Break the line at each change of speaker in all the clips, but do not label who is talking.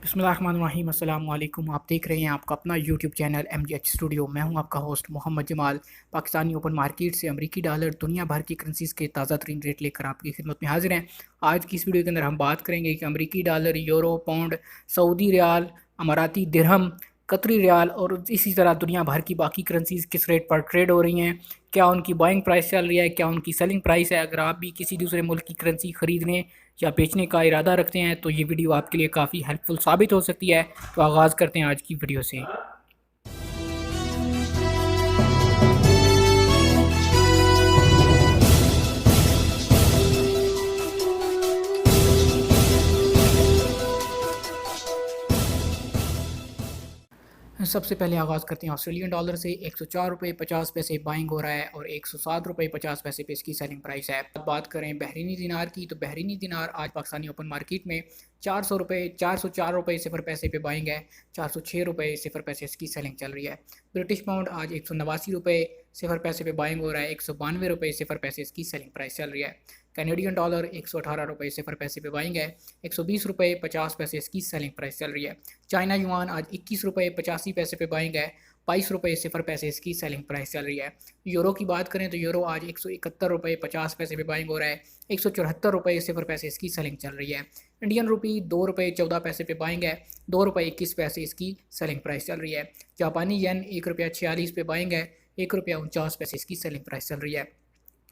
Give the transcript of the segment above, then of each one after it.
बिस्मिल्लाहिर्रहमानिर्रहीम अस्सलाम वालेकुम। आप देख रहे हैं आपका अपना यूट्यूब चैनल MGH स्टूडियो। मैं हूं आपका host Mohammad Jamal. Pakistani open market से अमेरिकी डॉलर दुनिया भर की करेंसीज़ के ताज़ा तरीन रेट लेकर आपकी खिदमत में हाजिर हैं। आज की इस वीडियो के अंदर हम बात करेंगे कि अमेरिकी डॉलर, यूरो, पाउंड, सऊदी रियाल, अमाराती दिरहम, कतरी रियाल और इसी तरह दुनिया भर की बाकी करेंसीज़ किस रेट पर ट्रेड हो रही हैं, क्या उनकी बाइंग प्राइस चल रही है, क्या उनकी सेलिंग प्राइस है। अगर आप भी किसी दूसरे मुल्क की करेंसी ख़रीदने या बेचने का इरादा रखते हैं तो ये वीडियो आपके लिए काफ़ी हेल्पफुल साबित हो सकती है। तो आगाज़ करते हैं आज की वीडियो से। सबसे पहले आगाज़ करते हैं ऑस्ट्रेलियन डॉलर से। 104 रुपये 50 पैसे बाइंग हो रहा है और 107 रुपये 50 पैसे पे इसकी सेलिंग प्राइस है। अब बात करें बहरीनी दिनार की, तो बहरीनी दिनार आज पाकिस्तानी ओपन मार्केट में 404 रुपये 0 पैसे पे बाइंग है, 406 रुपये 0 पैसे इसकी सेलिंग चल रही है। ब्रिटिश पाउंड आज 189 रुपये 0 पैसे पे बाइंग हो रहा है, 192 रुपये 0 पैसे इसकी सेलिंग प्राइस चल रही है। कैनेडियन डॉलर 118 रुपये 0 पैसे पे बाइंग है, 120 रुपये 50 पैसे इसकी सेलिंग प्राइस चल रही है। चाइना युआन आज 21 रुपये 85 पैसे पे बाइंग है, 22 रुपये 0 पैसे इसकी सेलिंग प्राइस चल रही है। यूरो की बात करें तो यूरो आज 171 रुपये 50 पैसे पे बाइंग हो रहा है, 174 रुपये 0 पैसे इसकी सेलिंग चल रही है। इंडियन रुपी 2 रुपये 14 पैसे पे बाइंग है, 2 रुपये 21 पैसे इसकी सेलिंग प्राइस चल रही है। जापानी येन 1 रुपया 46 पे बाइंग है, 1 रुपया 49 पैसे इसकी सेलिंग प्राइस चल रही है।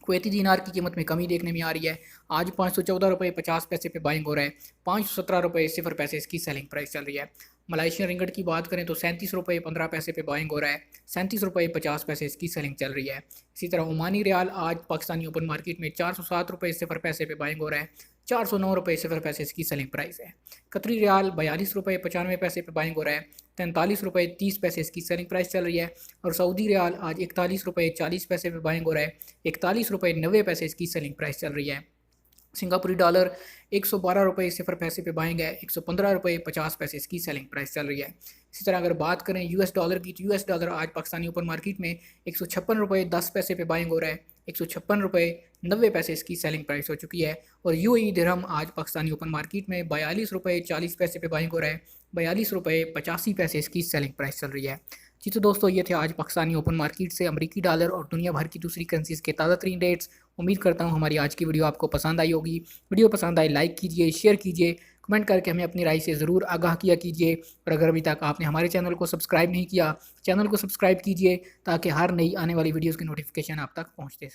कुवैती दीनार की कीमत में कमी देखने में आ रही है। आज 514 रुपये 50 पैसे पे बाइंग हो रहा है, 517 रुपये 0 पैसे इसकी सेलिंग प्राइस चल रही है। मलाइशियन रिंगट की बात करें तो 37 रुपये 15 पैसे पे बाइंग हो रहा है, 37 रुपये 50 पैसे इसकी सेलिंग चल रही है। इसी तरह ओमानी रियाल आज पाकिस्तानी ओपन मार्केट में 407 रुपये 0 पैसे पे बाइंग हो रहा है, 409 रुपये 0 पैसे इसकी सेलिंग प्राइस है। कतरी रियाल 42 रुपये 95 पैसे पे बाइंग हो रहा है, 43 रुपये 30 पैसे इसकी सेलिंग प्राइस चल रही है। और सऊदी रियाल आज 41 रुपये 40 पैसे पे बाइंग हो रहा है, 41 रुपये 90 पैसे इसकी सेलिंग प्राइस चल रही है। सिंगापुरी डॉलर 112 रुपये 0 पैसे पे बाइंग है, 115 रुपये 50 पैसे इसकी सेलिंग प्राइस चल रही है। इसी तरह अगर बात करें US डॉलर की, तो US डॉलर आज पाकिस्तानी ओपन मार्केट में 156 रुपये 10 पैसे पे बाइंग हो रहा है, 156 रुपये 90 पैसे इसकी सेलिंग प्राइस हो चुकी है। और UAE दिरहम आज पाकिस्तानी ओपन मार्केट में 42 रुपये 40 पैसे पे बाइंग हो रहा है, 42 रुपये 85 पैसे इसकी सेलिंग प्राइस चल रही है। जी तो दोस्तों, ये थे आज पाकिस्तानी ओपन मार्केट से अमेरिकी डॉलर और दुनिया भर की दूसरी करेंसीज़ के ताज़ा तरीन रेट्स। उम्मीद करता हूँ हमारी आज की वीडियो आपको पसंद आई होगी। वीडियो पसंद आई लाइक कीजिए, शेयर कीजिए, कमेंट करके हमें अपनी राय से ज़रूर आगाह किया कीजिए। और अगर अभी तक आपने हमारे चैनल को सब्सक्राइब नहीं किया, चैनल को सब्सक्राइब कीजिए ताकि हर नई आने वाली वीडियोज़ की नोटिफिकेशन आप तक पहुँचते